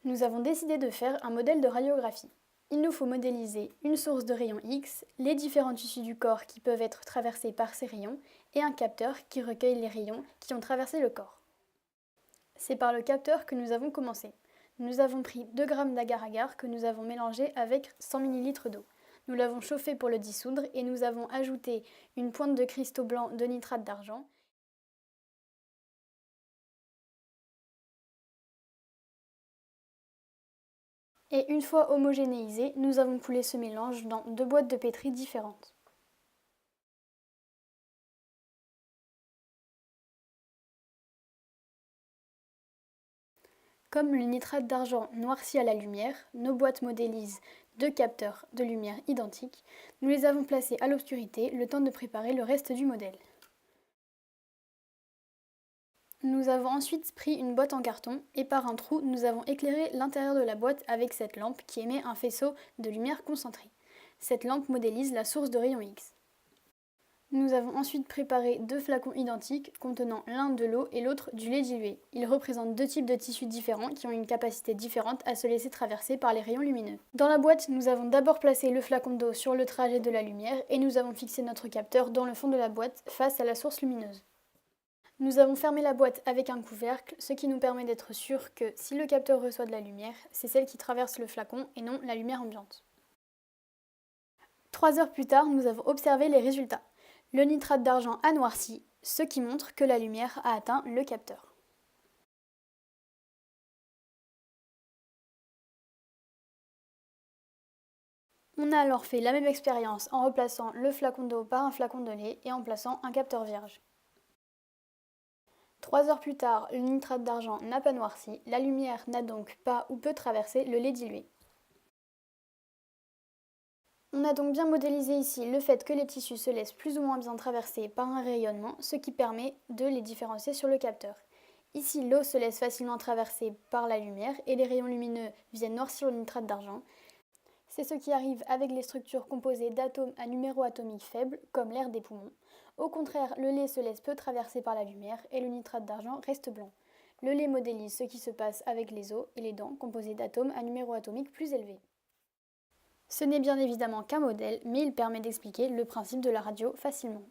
Nous avons décidé de faire un modèle de radiographie. Il nous faut modéliser une source de rayons X, les différents tissus du corps qui peuvent être traversés par ces rayons, et un capteur qui recueille les rayons qui ont traversé le corps. C'est par le capteur que nous avons commencé. Nous avons pris 2 g d'agar-agar que nous avons mélangé avec 100 ml d'eau. Nous l'avons chauffé pour le dissoudre et nous avons ajouté une pointe de cristaux blancs de nitrate d'argent. Et une fois homogénéisé, nous avons coulé ce mélange dans 2 boîtes de pétri différentes. Comme le nitrate d'argent noircit à la lumière, nos boîtes modélisent 2 capteurs de lumière identiques. Nous les avons placés à l'obscurité le temps de préparer le reste du modèle. Nous avons ensuite pris une boîte en carton et par un trou, nous avons éclairé l'intérieur de la boîte avec cette lampe qui émet un faisceau de lumière concentrée. Cette lampe modélise la source de rayons X. Nous avons ensuite préparé 2 flacons identiques contenant l'un de l'eau et l'autre du lait dilué. Ils représentent 2 types de tissus différents qui ont une capacité différente à se laisser traverser par les rayons lumineux. Dans la boîte, nous avons d'abord placé le flacon d'eau sur le trajet de la lumière et nous avons fixé notre capteur dans le fond de la boîte face à la source lumineuse. Nous avons fermé la boîte avec un couvercle, ce qui nous permet d'être sûr que si le capteur reçoit de la lumière, c'est celle qui traverse le flacon et non la lumière ambiante. 3 heures plus tard, nous avons observé les résultats. Le nitrate d'argent a noirci, ce qui montre que la lumière a atteint le capteur. On a alors fait la même expérience en replaçant le flacon d'eau par un flacon de lait et en plaçant un capteur vierge. 3 heures plus tard, le nitrate d'argent n'a pas noirci, la lumière n'a donc pas ou peu traversé le lait dilué. On a donc bien modélisé ici le fait que les tissus se laissent plus ou moins bien traverser par un rayonnement, ce qui permet de les différencier sur le capteur. Ici, l'eau se laisse facilement traverser par la lumière et les rayons lumineux viennent noircir le nitrate d'argent. C'est ce qui arrive avec les structures composées d'atomes à numéro atomique faible, comme l'air des poumons. Au contraire, le lait se laisse peu traverser par la lumière et le nitrate d'argent reste blanc. Le lait modélise ce qui se passe avec les os et les dents composées d'atomes à numéro atomique plus élevé. Ce n'est bien évidemment qu'un modèle, mais il permet d'expliquer le principe de la radio facilement.